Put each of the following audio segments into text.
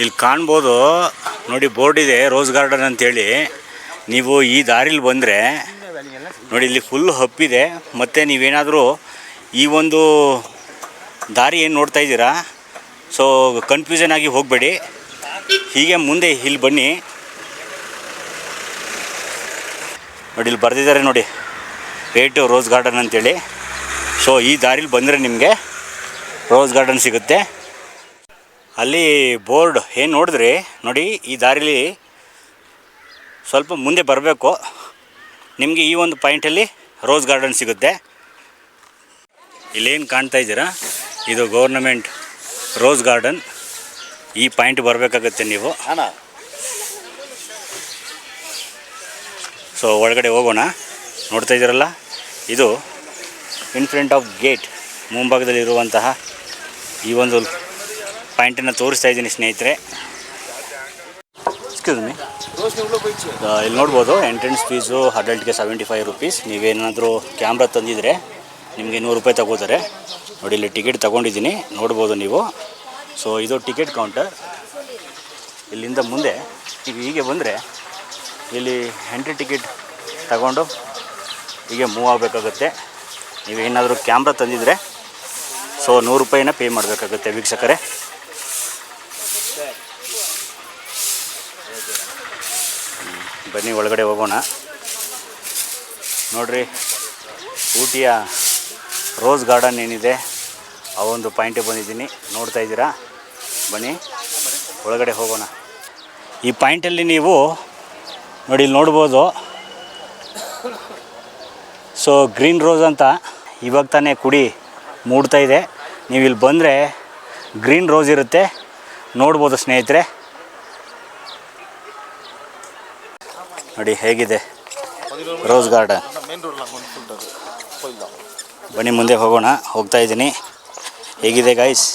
ಇಲ್ಲಿ ಕಾಣ್ಬೋದು ನೋಡಿ, ಬೋರ್ಡ್ ಇದೆ ರೋಸ್ ಗಾರ್ಡನ್ ಅಂತೇಳಿ. ನೀವು ಈ ದಾರಿಲಿ ಬಂದರೆ ನೋಡಿ, ಇಲ್ಲಿ ಫುಲ್ ಹಬ್ಬಿದೆ. ಮತ್ತು ನೀವೇನಾದರೂ ಈ ಒಂದು ದಾರಿ ಏನು ನೋಡ್ತಾ ಇದ್ದೀರಾ, ಸೊ ಕನ್ಫ್ಯೂಷನ್ ಆಗಿ ಹೋಗಬೇಡಿ. ಹೀಗೆ ಮುಂದೆ ಇಲ್ಲಿ ಬನ್ನಿ. ನೋಡಿ, ಇಲ್ಲಿ ಬರೆದಿದ್ದಾರೆ ನೋಡಿ, ವೇಟು ರೋಸ್ ಗಾರ್ಡನ್ ಅಂತೇಳಿ. ಸೊ ಈ ದಾರಿಲಿ ಬಂದರೆ ನಿಮಗೆ ರೋಸ್ ಗಾರ್ಡನ್ ಸಿಗುತ್ತೆ. ಅಲ್ಲಿ ಬೋರ್ಡ್ ಏನು ನೋಡಿದ್ರಿ ನೋಡಿ, ಈ ದಾರಿಲಿ ಸ್ವಲ್ಪ ಮುಂದೆ ಬರಬೇಕು, ನಿಮಗೆ ಈ ಒಂದು ಪಾಯಿಂಟಲ್ಲಿ ರೋಸ್ ಗಾರ್ಡನ್ ಸಿಗುತ್ತೆ. ಇಲ್ಲೇನು ಕಾಣ್ತಾ ಇದ್ದೀರಾ, ಇದು ಗೌರ್ನಮೆಂಟ್ ರೋಸ್ ಗಾರ್ಡನ್. ಈ ಪಾಯಿಂಟ್ ಬರಬೇಕಾಗತ್ತೆ ನೀವು. ಸೊ ಒಳಗಡೆ ಹೋಗೋಣ. ನೋಡ್ತಾ ಇದ್ದೀರಲ್ಲ, ಇದು ಇನ್ ಫ್ರಂಟ್ ಆಫ್ ಗೇಟ್, ಮುಂಭಾಗದಲ್ಲಿರುವಂತಹ ಈ ಒಂದು ಪಾಯಿಂಟನ್ನು ತೋರಿಸ್ತಾ ಇದ್ದೀನಿ ಸ್ನೇಹಿತರೆ. ಎಕ್ಸ್ಕ್ಯೂಸ್ ಮೀ, ಇಲ್ಲಿ ನೋಡ್ಬೋದು ಎಂಟ್ರೆನ್ಸ್ ಫೀಸು ಅಡಲ್ಟ್ಗೆ 75 ರುಪೀಸ್. ನೀವೇನಾದರೂ ಕ್ಯಾಮ್ರಾ ತಂದಿದ್ರೆ ನಿಮಗೆ 100 ರೂಪಾಯಿ ತಗೋತಾರೆ. ನೋಡಿ, ಇಲ್ಲಿ ಟಿಕೆಟ್ ತೊಗೊಂಡಿದ್ದೀನಿ, ನೋಡ್ಬೋದು ನೀವು. ಸೊ ಇದು ಟಿಕೆಟ್ ಕೌಂಟರ್. ಇಲ್ಲಿಂದ ಮುಂದೆ ಈಗ ಹೀಗೆ ಬಂದರೆ ಇಲ್ಲಿ ಎಂಟ್ರಿ ಟಿಕೆಟ್ ತಗೊಂಡು ಹೀಗೆ ಮೂವ್ ಆಗಬೇಕಾಗುತ್ತೆ. ನೀವೇನಾದರೂ ಕ್ಯಾಮ್ರಾ ತಂದಿದ್ರೆ ಸೊ 100 ರೂಪಾಯಿನ ಪೇ ಮಾಡಬೇಕಾಗುತ್ತೆ ವೀಕ್ಷಕರೇ. ಬನ್ನಿ ಒಳಗಡೆ ಹೋಗೋಣ. ನೋಡಿರಿ, ಊಟಿಯ ರೋಸ್ ಗಾರ್ಡನ್ ಏನಿದೆ ಆ ಒಂದು ಪಾಯಿಂಟಿಗೆ ಬಂದಿದ್ದೀನಿ, ನೋಡ್ತಾ ಇದ್ದೀರಾ. ಬನ್ನಿ ಒಳಗಡೆ ಹೋಗೋಣ. ಈ ಪಾಯಿಂಟಲ್ಲಿ ನೀವು ನೋಡಿ, ಇಲ್ಲಿ ನೋಡ್ಬೋದು. ಸೊ ಗ್ರೀನ್ ರೋಸ್ ಅಂತ ಇವಾಗ ತಾನೇ ಕುಡಿ ಮೂಡ್ತಾ ಇದೆ. ನೀವು ಇಲ್ಲಿ ಬಂದರೆ ಗ್ರೀನ್ ರೋಸ್ ಇರುತ್ತೆ, ನೋಡ್ಬೋದು ಸ್ನೇಹಿತರೆ. ನೋಡಿ ಹೇಗಿದೆ ರೋಸ್ ಗಾರ್ಡನ್. ಬನ್ನಿ ಮುಂದೆ ಹೋಗೋಣ. ಹೋಗ್ತಾ ಇದ್ದೀನಿ. ಹೇಗಿದೆ ಗೈಸ್,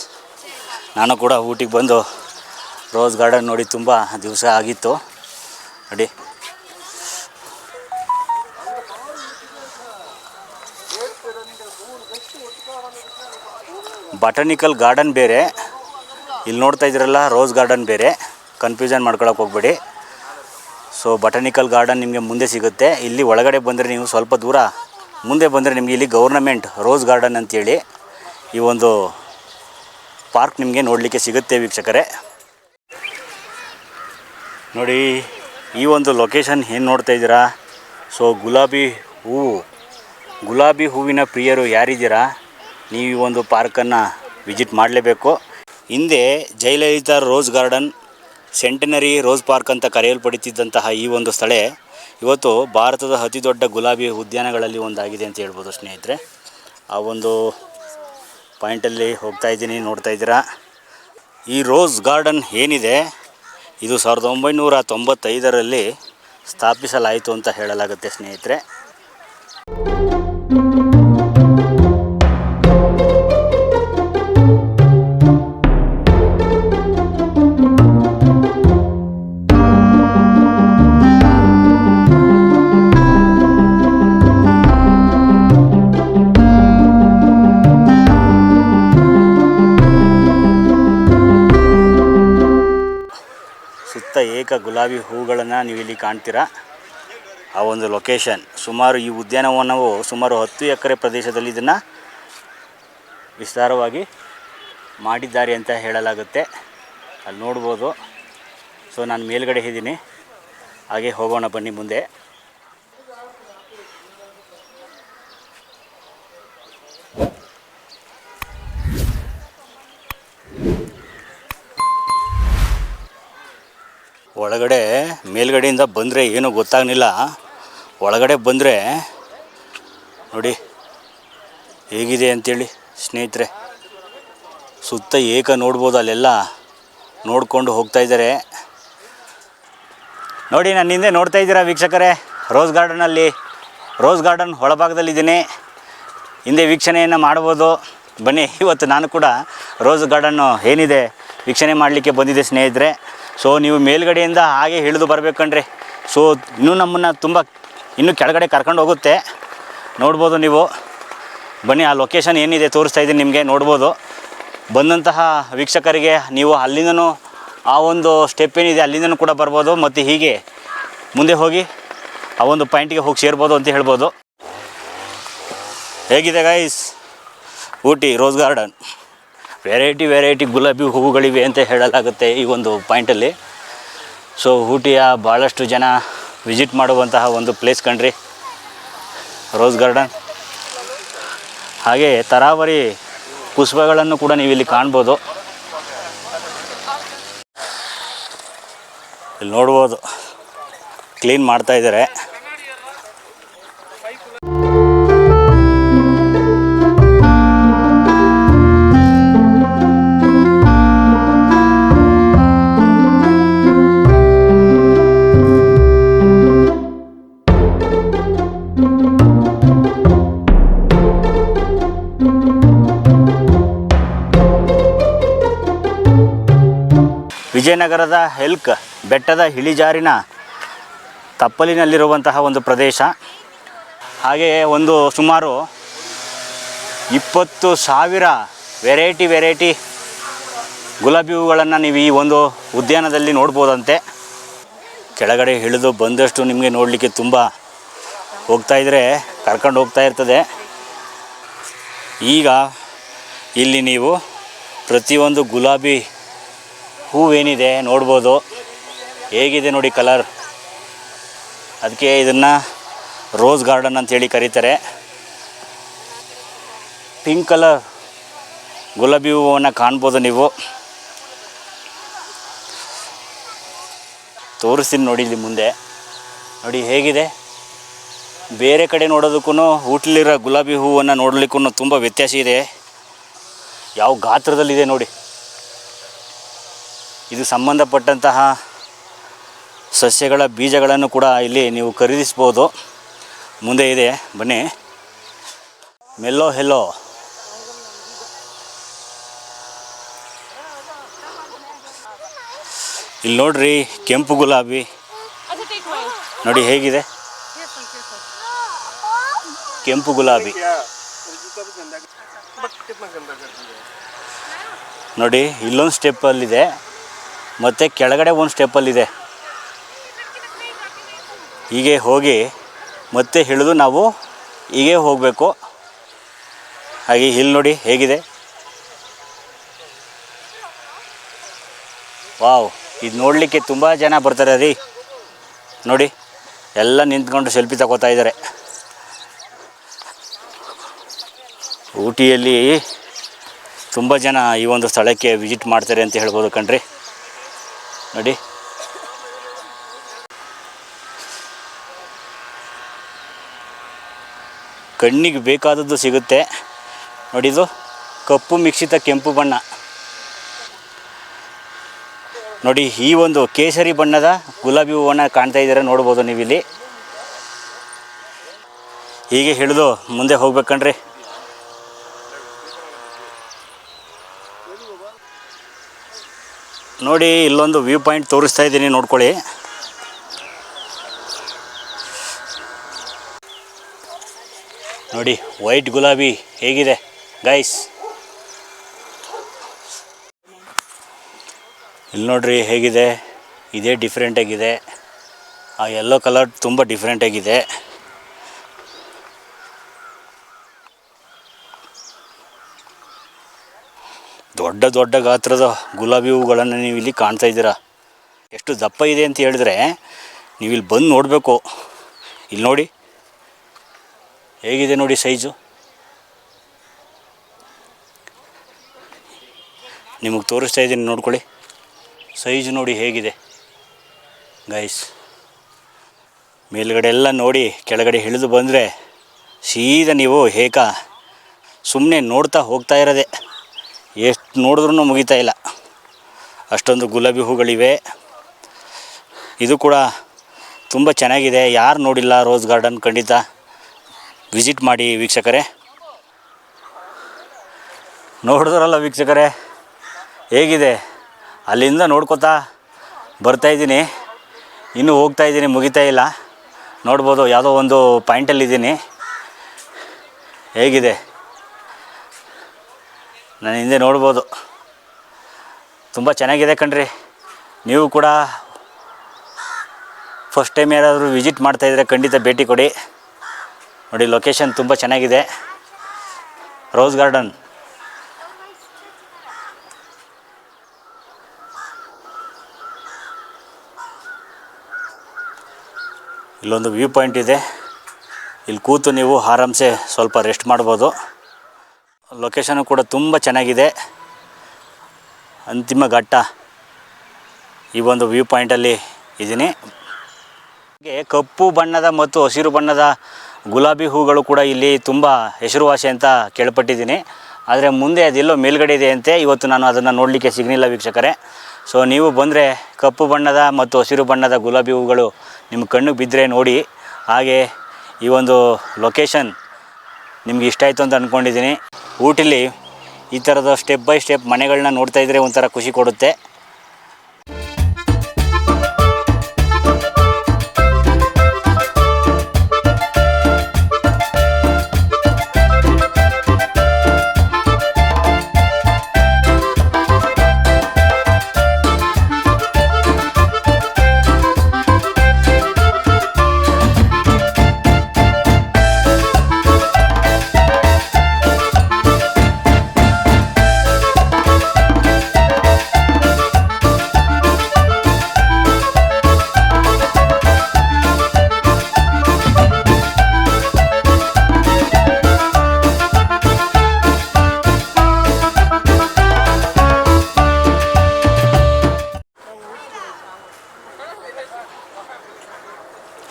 ನಾನು ಕೂಡ ಊಟಿಗೆ ಬಂದು ರೋಸ್ ಗಾರ್ಡನ್ ನೋಡಿ ತುಂಬ ದಿವಸ ಆಗಿತ್ತು. ನೋಡಿ, ಬಾಟನಿಕಲ್ ಗಾರ್ಡನ್ ಬೇರೆ, ಇಲ್ಲಿ ನೋಡ್ತಾ ಇದ್ದೀರಲ್ಲ ರೋಸ್ ಗಾರ್ಡನ್ ಬೇರೆ. ಕನ್ಫ್ಯೂಷನ್ ಮಾಡ್ಕೊಳಕ್ಕೆ ಹೋಗ್ಬೇಡಿ. ಸೊ ಬಾಟನಿಕಲ್ ಗಾರ್ಡನ್ ನಿಮಗೆ ಮುಂದೆ ಸಿಗುತ್ತೆ. ಇಲ್ಲಿ ಒಳಗಡೆ ಬಂದರೆ ನೀವು ಸ್ವಲ್ಪ ದೂರ ಮುಂದೆ ಬಂದರೆ ನಿಮಗೆ ಇಲ್ಲಿ ಗೌರ್ನಮೆಂಟ್ ರೋಸ್ ಗಾರ್ಡನ್ ಅಂತೇಳಿ ಈ ಒಂದು ಪಾರ್ಕ್ ನಿಮಗೆ ನೋಡಲಿಕ್ಕೆ ಸಿಗುತ್ತೆ ವೀಕ್ಷಕರೇ. ನೋಡಿ, ಈ ಒಂದು ಲೊಕೇಶನ್ ಏನು ನೋಡ್ತಾ ಇದ್ದೀರಾ, ಸೊ ಗುಲಾಬಿ ಹೂವಿನ ಪ್ರಿಯರು ಯಾರಿದ್ದೀರಾ, ನೀವು ಈ ಒಂದು ಪಾರ್ಕನ್ನು ವಿಸಿಟ್ ಮಾಡಲೇಬೇಕು. ಹಿಂದೆ Jayalalithaa rose garden, centenary rose park ಅಂತ ಕರೆಯಲ್ಪಡುತ್ತಿದ್ದಂತಹ ಈ ಒಂದು ಸ್ಥಳ ಇವತ್ತು ಭಾರತದ ಅತಿ ದೊಡ್ಡ ಗುಲಾಬಿ ಉದ್ಯಾನಗಳಲ್ಲಿ ಒಂದಾಗಿದೆ ಅಂತ ಹೇಳ್ಬೋದು ಸ್ನೇಹಿತರೆ. ಆ ಒಂದು ಪಾಯಿಂಟಲ್ಲಿ ಹೋಗ್ತಾ ಇದ್ದೀನಿ, ನೋಡ್ತಾ ಇದ್ದೀರಾ. ಈ ರೋಸ್ ಗಾರ್ಡನ್ ಏನಿದೆ ಇದು 1995ರಲ್ಲಿ ಸ್ಥಾಪಿಸಲಾಯಿತು ಅಂತ ಹೇಳಲಾಗುತ್ತೆ ಸ್ನೇಹಿತರೆ. ಏಕ ಗುಲಾಬಿ ಹೂಗಳನ್ನು ನೀವು ಇಲ್ಲಿ ಕಾಣ್ತೀರಾ. ಆ ಒಂದು ಲೊಕೇಶನ್ ಸುಮಾರು ಈ ಉದ್ಯಾನವನವು ಸುಮಾರು 10 ಎಕರೆ ಪ್ರದೇಶದಲ್ಲಿ ಇದನ್ನು ವಿಸ್ತಾರವಾಗಿ ಮಾಡಿದ್ದಾರೆ ಅಂತ ಹೇಳಲಾಗುತ್ತೆ. ಅಲ್ಲಿ ನೋಡ್ಬೋದು. ಸೊ ನಾನು ಮೇಲ್ಗಡೆ ಇದ್ದೀನಿ, ಹಾಗೆ ಹೋಗೋಣ ಬನ್ನಿ ಮುಂದೆ. ಒಳಗಡೆ ಮೇಲ್ಗಡೆಯಿಂದ ಬಂದರೆ ಏನೂ ಗೊತ್ತಾಗಲಿಲ್ಲ. ಒಳಗಡೆ ಬಂದರೆ ನೋಡಿ ಹೇಗಿದೆ ಅಂಥೇಳಿ ಸ್ನೇಹಿತರೆ. ಸುತ್ತ ಏಕ ನೋಡ್ಬೋದು, ಅಲ್ಲೆಲ್ಲ ನೋಡಿಕೊಂಡು ಹೋಗ್ತಾ ಇದ್ದಾರೆ. ನೋಡಿ, ನಾನು ಹಿಂದೆ ನೋಡ್ತಾ ಇದ್ದೀರಾ ವೀಕ್ಷಕರೇ, ರೋಸ್ ಗಾರ್ಡನ್ ಒಳಭಾಗದಲ್ಲಿದ್ದೀನಿ. ಹಿಂದೆ ವೀಕ್ಷಣೆಯನ್ನು ಮಾಡ್ಬೋದು. ಬನ್ನಿ, ಇವತ್ತು ನಾನು ಕೂಡ ರೋಸ್ ಗಾರ್ಡನ್ನು ಏನಿದೆ ವೀಕ್ಷಣೆ ಮಾಡಲಿಕ್ಕೆ ಬಂದಿದ್ದೆ ಸ್ನೇಹಿತರೆ. ಸೊ ನೀವು ಮೇಲ್ಗಡೆಯಿಂದ ಹಾಗೆ ಇಳಿದು ಬರಬೇಕಂಡ್ರಿ. ಸೊ ಇನ್ನೂ ನಮ್ಮನ್ನು ಇನ್ನೂ ಕೆಳಗಡೆ ಕರ್ಕೊಂಡು ಹೋಗುತ್ತೆ, ನೋಡ್ಬೋದು ನೀವು. ಬನ್ನಿ, ಆ ಲೊಕೇಶನ್ ಏನಿದೆ ತೋರಿಸ್ತಾ ಇದ್ದೀನಿ ನಿಮಗೆ, ನೋಡ್ಬೋದು. ಬಂದಂತಹ ವೀಕ್ಷಕರಿಗೆ ನೀವು ಅಲ್ಲಿಂದನೂ ಆ ಒಂದು ಸ್ಟೆಪ್ ಏನಿದೆ ಅಲ್ಲಿಂದನೂ ಕೂಡ ಬರ್ಬೋದು, ಮತ್ತು ಹೀಗೆ ಮುಂದೆ ಹೋಗಿ ಆ ಒಂದು ಪಾಯಿಂಟಿಗೆ ಹೋಗಿ ಸೇರ್ಬೋದು ಅಂತ ಹೇಳ್ಬೋದು. ಹೇಗಿದೆ guys Ooty rose garden? Variety ಗುಲಾಬಿ ಹೂವುಗಳಿವೆ ಅಂತ ಹೇಳಲಾಗುತ್ತೆ ಈ ಒಂದು ಪಾಯಿಂಟಲ್ಲಿ. ಸೊ ಊಟಿಯ ಭಾಳಷ್ಟು ಜನ ವಿಸಿಟ್ ಮಾಡುವಂತಹ ಒಂದು ಪ್ಲೇಸ್ ಕಣ್ರಿ ರೋಸ್ ಗಾರ್ಡನ್. ಹಾಗೆ ತರಾವರಿ ಪುಷ್ಪಗಳನ್ನು ಕೂಡ ನೀವು ಇಲ್ಲಿ ಕಾಣ್ಬೋದು. ಇಲ್ಲಿ ನೋಡ್ಬೋದು ಕ್ಲೀನ್ ಮಾಡ್ತಾ ಇದ್ದಾರೆ. ವಿಜಯನಗರದ ಎಲ್ಕ್ ಬೆಟ್ಟದ ಇಳಿಜಾರಿನ ತಪ್ಪಲಿನಲ್ಲಿರುವಂತಹ ಒಂದು ಪ್ರದೇಶ. ಹಾಗೆಯೇ ಒಂದು ಸುಮಾರು 20,000 ವೆರೈಟಿ ಗುಲಾಬಿ ಹೂಗಳನ್ನು ನೀವು ಈ ಒಂದು ಉದ್ಯಾನದಲ್ಲಿ ನೋಡ್ಬೋದಂತೆ. ಕೆಳಗಡೆ ಇಳಿದು ಬಂದಷ್ಟು ನಿಮಗೆ ನೋಡಲಿಕ್ಕೆ ತುಂಬ ಹೋಗ್ತಾಯಿದ್ರೆ ಕರ್ಕೊಂಡು ಹೋಗ್ತಾ ಇರ್ತದೆ. ಈಗ ಇಲ್ಲಿ ನೀವು ಪ್ರತಿಯೊಂದು ಗುಲಾಬಿ ಹೂವೇನಿದೆ ನೋಡ್ಬೋದು, ಹೇಗಿದೆ ನೋಡಿ ಕಲರ್. ಅದಕ್ಕೆ ಇದನ್ನು ರೋಸ್ ಗಾರ್ಡನ್ ಅಂತೇಳಿ ಕರೀತಾರೆ. ಪಿಂಕ್ ಕಲರ್ ಗುಲಾಬಿ ಹೂವನ್ನು ಕಾಣ್ಬೋದು ನೀವು. ತೋರಿಸ್ತೀನಿ ನೋಡಿ ಇಲ್ಲಿ ಮುಂದೆ ನೋಡಿ ಹೇಗಿದೆ. ಬೇರೆ ಕಡೆ ನೋಡೋದಕ್ಕೂ ಊಟಲಿರೋ ಗುಲಾಬಿ ಹೂವನ್ನು ನೋಡಲಿಕ್ಕೂ ತುಂಬ ವ್ಯತ್ಯಾಸ ಇದೆ. ಯಾವ ಗಾತ್ರದಲ್ಲಿದೆ ನೋಡಿ. ಇದು ಸಂಬಂಧಪಟ್ಟಂತಹ ಸಸ್ಯಗಳ ಬೀಜಗಳನ್ನು ಕೂಡ ಇಲ್ಲಿ ನೀವು ಖರೀದಿಸ್ಬೋದು. ಮುಂದೆ ಇದೆ ಬನ್ನಿ. ಮೆಲ್ಲೋ ಹೆಲ್ಲೋ ಇಲ್ಲಿ ನೋಡ್ರಿ, ಕೆಂಪು ಗುಲಾಬಿ ನೋಡಿ ಹೇಗಿದೆ. ಕೆಂಪು ಗುಲಾಬಿ ನೋಡಿ, ಇಲ್ಲೊಂದು ಸ್ಟೆಪ್ಪಲ್ಲಿದೆ ಮತ್ತು ಕೆಳಗಡೆ ಒಂದು ಸ್ಟೆಪ್ಪಲ್ಲಿದೆ. ಹೀಗೆ ಹೋಗಿ ಮತ್ತೆ ಇಳಿದು ನಾವು ಹೀಗೆ ಹೋಗಬೇಕು. ಹಾಗೆ ಇಲ್ಲಿ ನೋಡಿ ಹೇಗಿದೆ. ವಾವ್, ಇದು ನೋಡಲಿಕ್ಕೆ ತುಂಬ ಜನ ಬರ್ತಾರೆ ರೀ. ನೋಡಿ ಎಲ್ಲ ನಿಂತ್ಕೊಂಡು ಸೆಲ್ಫಿ ತಗೋತಾ ಇದ್ದಾರೆ. ಊಟಿಯಲ್ಲಿ ತುಂಬ ಜನ ಈ ಒಂದು ಸ್ಥಳಕ್ಕೆ ವಿಸಿಟ್ ಮಾಡ್ತಾರೆ ಅಂತ ಹೇಳ್ಬೋದು ಕಣ್ರಿ. ನೋಡಿ ಕಣ್ಣಿಗೆ ಬೇಕಾದದ್ದು ಸಿಗುತ್ತೆ ನೋಡಿ. ಇದು ಕಪ್ಪು ಮಿಶ್ರಿತ ಕೆಂಪು ಬಣ್ಣ ನೋಡಿ. ಈ ಒಂದು ಕೇಸರಿ ಬಣ್ಣದ ಗುಲಾಬಿ ಹೂವನ್ನು ಕಾಣ್ತಾ ಇದ್ದಾರೆ ನೋಡ್ಬೋದು ನೀವಿಲ್ಲಿ. ಹೀಗೆ ಹಿಡಿದು ಮುಂದೆ ಹೋಗ್ಬೇಕಣ್ರಿ. ನೋಡಿ ಇಲ್ಲೊಂದು ವ್ಯೂ ಪಾಯಿಂಟ್ ತೋರಿಸ್ತಾ ಇದ್ದೀನಿ ನೋಡ್ಕೊಳ್ಳಿ. ನೋಡಿ ವೈಟ್ ಗುಲಾಬಿ ಹೇಗಿದೆ ಗೈಸ್. ಇಲ್ಲಿ ನೋಡ್ರಿ ಹೇಗಿದೆ. ಇದೇ ಡಿಫ್ರೆಂಟಾಗಿದೆ. ಆ ಯೆಲ್ಲೋ ಕಲರ್ ತುಂಬ ಡಿಫ್ರೆಂಟಾಗಿದೆ. ದೊಡ್ಡ ದೊಡ್ಡ ಗಾತ್ರದ ಗುಲಾಬಿ ಹೂಗಳನ್ನು ನೀವು ಇಲ್ಲಿ ಕಾಣ್ತಾ ಇದ್ದೀರಾ. ಎಷ್ಟು ದಪ್ಪ ಇದೆ ಅಂತ ಹೇಳಿದ್ರೆ ನೀವು ಇಲ್ಲಿ ಬಂದು ನೋಡಬೇಕು. ಇಲ್ಲಿ ನೋಡಿ ಹೇಗಿದೆ ನೋಡಿ ಸೈಜು. ನಿಮಗೆ ತೋರಿಸ್ತಾ ಇದ್ದೀನಿ ನೋಡ್ಕೊಳ್ಳಿ. ಸೈಜು ನೋಡಿ ಹೇಗಿದೆ ಗೈಸ್. ಮೇಲುಗಡೆ ಎಲ್ಲ ನೋಡಿ ಕೆಳಗಡೆ ಇಳಿದು ಬಂದರೆ ಸೀದಾ ನೀವು ಸುಮ್ಮನೆ ನೋಡ್ತಾ ಹೋಗ್ತಾ ಇರೋದೆ. ಎಷ್ಟು ನೋಡಿದ್ರೂ ಮುಗಿತಾ ಇಲ್ಲ, ಅಷ್ಟೊಂದು ಗುಲಾಬಿ ಹೂಗಳಿವೆ. ಇದು ಕೂಡ ತುಂಬ ಚೆನ್ನಾಗಿದೆ. ಯಾರು ನೋಡಿಲ್ಲ ರೋಸ್ ಗಾರ್ಡನ್ ಖಂಡಿತ ವಿಸಿಟ್ ಮಾಡಿ ವೀಕ್ಷಕರೇ. ನೋಡಿದ್ರಲ್ಲ ವೀಕ್ಷಕರೇ ಹೇಗಿದೆ. ಅಲ್ಲಿಂದ ನೋಡ್ಕೋತಾ ಬರ್ತಾಯಿದ್ದೀನಿ, ಇನ್ನೂ ಹೋಗ್ತಾಯಿದ್ದೀನಿ, ಮುಗಿತಾ ಇಲ್ಲ. ನೋಡ್ಬೋದು ಯಾವುದೋ ಒಂದು ಪಾಯಿಂಟಲ್ಲಿದ್ದೀನಿ. ಹೇಗಿದೆ ನಾನು ಹಿಂದೆ ನೋಡ್ಬೋದು. ತುಂಬ ಚೆನ್ನಾಗಿದೆ ಕಣ್ರಿ. ನೀವು ಕೂಡ ಫಸ್ಟ್ ಟೈಮ್ ಯಾರಾದರೂ ವಿಸಿಟ್ ಮಾಡ್ತಾಯಿದ್ರೆ ಖಂಡಿತ ಭೇಟಿ ಕೊಡಿ. ನೋಡಿ ಲೊಕೇಶನ್ ತುಂಬ ಚೆನ್ನಾಗಿದೆ. Rose garden. ಇಲ್ಲೊಂದು ವ್ಯೂ ಪಾಯಿಂಟ್ ಇದೆ. ಇಲ್ಲಿ ಕೂತು ನೀವು ಆರಾಮ್ಸೆ ಸ್ವಲ್ಪ ರೆಸ್ಟ್ ಮಾಡ್ಬೋದು. ಲೊಕೇಶನು ಕೂಡ ತುಂಬ ಚೆನ್ನಾಗಿದೆ. ಅಂತಿಮ ಘಟ್ಟ ಈ ಒಂದು ವ್ಯೂ ಪಾಯಿಂಟಲ್ಲಿ ಇದ್ದೀನಿ. ಕಪ್ಪು ಬಣ್ಣದ ಮತ್ತು ಹಸಿರು ಬಣ್ಣದ ಗುಲಾಬಿ ಹೂಗಳು ಕೂಡ ಇಲ್ಲಿ ತುಂಬ ಹೆಸರುವಾಸಿ ಅಂತ ಕೇಳ್ಪಟ್ಟಿದ್ದೀನಿ. ಆದರೆ ಮುಂದೆ ಅದೆಲ್ಲೋ ಮೇಲ್ಗಡೆ ಇದೆ ಅಂತೆ. ಇವತ್ತು ನಾನು ಅದನ್ನು ನೋಡಲಿಕ್ಕೆ ಸಿಗಲಿಲ್ಲ ವೀಕ್ಷಕರೇ. ಸೊ ನೀವು ಬಂದರೆ ಕಪ್ಪು ಬಣ್ಣದ ಮತ್ತು ಹಸಿರು ಬಣ್ಣದ ಗುಲಾಬಿ ಹೂಗಳು ನಿಮ್ಮ ಕಣ್ಣಿಗೆ ಬಿದ್ದರೆ ನೋಡಿ. ಹಾಗೆ ಈ ಒಂದು ಲೊಕೇಶನ್ ನಿಮ್ಗೆ ಇಷ್ಟ ಆಯಿತು ಅಂತ ಅಂದ್ಕೊಂಡಿದ್ದೀನಿ. ಊಟಿಲಿ ಈ ಥರದ ಸ್ಟೆಪ್ ಬೈ ಸ್ಟೆಪ್ ಮನೆಗಳನ್ನ ನೋಡ್ತಾಯಿದ್ರೆ ಒಂಥರ ಖುಷಿ ಕೊಡುತ್ತೆ.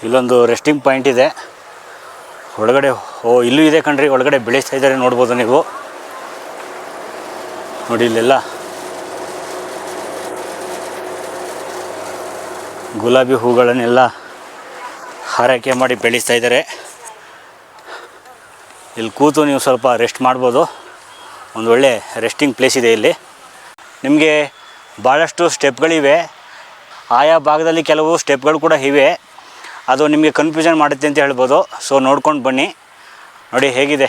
ಇಲ್ಲೊಂದು ರೆಸ್ಟಿಂಗ್ ಪಾಯಿಂಟ್ ಇದೆ ಒಳಗಡೆ. ಇಲ್ಲೂ ಇದೆ ಕಣ್ರಿ, ಒಳಗಡೆ ಬೆಳೆಸ್ತಾ ಇದ್ದಾರೆ ನೋಡ್ಬೋದು ನೀವು. ನೋಡಿ ಇಲ್ಲೆಲ್ಲ ಗುಲಾಬಿ ಹೂಗಳನ್ನೆಲ್ಲ ಹಾರೈಕೆ ಮಾಡಿ ಬೆಳೆಸ್ತಾ ಇದ್ದಾರೆ. ಇಲ್ಲಿ ಕೂತು ನೀವು ಸ್ವಲ್ಪ ರೆಸ್ಟ್ ಮಾಡ್ಬೋದು. ಒಂದು ಒಳ್ಳೆ ರೆಸ್ಟಿಂಗ್ ಪ್ಲೇಸ್ ಇದೆ ಇಲ್ಲಿ. ನಿಮಗೆ ಭಾಳಷ್ಟು ಸ್ಟೆಪ್ಗಳಿವೆ. ಆಯಾ ಭಾಗದಲ್ಲಿ ಕೆಲವು ಸ್ಟೆಪ್ಗಳು ಕೂಡ ಇವೆ. ಅದು ನಿಮಗೆ ಕನ್ಫ್ಯೂಷನ್ ಮಾಡುತ್ತೆ ಅಂತ ಹೇಳ್ಬೋದು. ಸೊ ನೋಡ್ಕೊಂಡು ಬನ್ನಿ. ನೋಡಿ ಹೇಗಿದೆ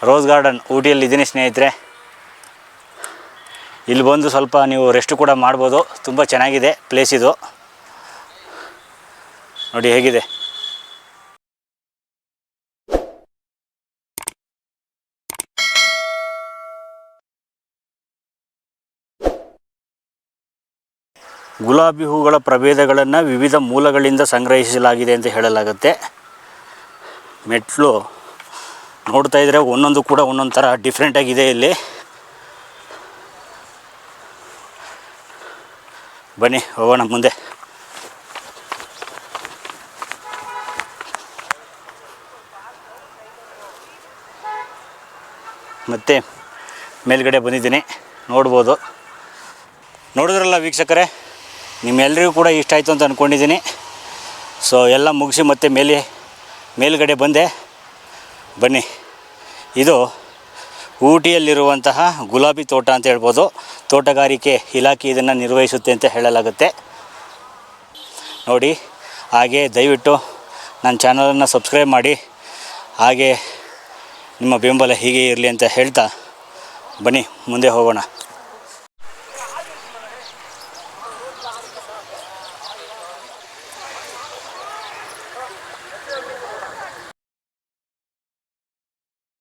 ರೋಸ್ ಗಾರ್ಡನ್. ಊಟಿಯಲ್ಲಿ ಇದ್ದೀನಿ ಸ್ನೇಹಿತರೆ. ಇಲ್ಲಿ ಬಂದು ಸ್ವಲ್ಪ ನೀವು ರೆಸ್ಟ್ ಕೂಡ ಮಾಡ್ಬೋದು. ತುಂಬ ಚೆನ್ನಾಗಿದೆ ಪ್ಲೇಸ್ ಇದು. ನೋಡಿ ಹೇಗಿದೆ. ಗುಲಾಬಿ ಹೂಗಳ ಪ್ರಭೇದಗಳನ್ನು ವಿವಿಧ ಮೂಲಗಳಿಂದ ಸಂಗ್ರಹಿಸಲಾಗಿದೆ ಅಂತ ಹೇಳಲಾಗುತ್ತೆ. ಮೆಟ್ಲು ನೋಡ್ತಾ ಇದ್ದರೆ ಒಂದೊಂದು ಕೂಡ ಒಂದೊಂದು ಥರ ಡಿಫ್ರೆಂಟಾಗಿದೆ ಇಲ್ಲಿ. ಬನ್ನಿ ಹೋಗೋಣ ಮುಂದೆ. ಮತ್ತೆ ಮೇಲ್ಗಡೆ ಬಂದಿದ್ದೀನಿ, ನೋಡ್ಬೋದು. ನೋಡಿದ್ರಲ್ಲ ವೀಕ್ಷಕರೇ, ನಿಮ್ಮೆಲ್ಲರಿಗೂ ಕೂಡ ಇಷ್ಟ ಆಯಿತು ಅಂತ ಅಂದ್ಕೊಂಡಿದ್ದೀನಿ. ಸೊ ಎಲ್ಲ ಮುಗಿಸಿ ಮತ್ತೆ ಮೇಲ್ಗಡೆ ಬಂದೆ. ಬನ್ನಿ, ಇದು ಊಟಿಯಲ್ಲಿರುವಂತಹ ಗುಲಾಬಿ ತೋಟ ಅಂತ ಹೇಳ್ಬೋದು. ತೋಟಗಾರಿಕೆ ಇಲಾಖೆ ಇದನ್ನು ನಿರ್ವಹಿಸುತ್ತೆ ಅಂತ ಹೇಳಲಾಗುತ್ತೆ. ನೋಡಿ, ಹಾಗೆ ದಯವಿಟ್ಟು ನನ್ನ ಚಾನಲನ್ನು ಸಬ್ಸ್ಕ್ರೈಬ್ ಮಾಡಿ. ಹಾಗೆ ನಿಮ್ಮ ಬೆಂಬಲ ಹೀಗೆ ಇರಲಿ ಅಂತ ಹೇಳ್ತಾ ಬನ್ನಿ ಮುಂದೆ ಹೋಗೋಣ.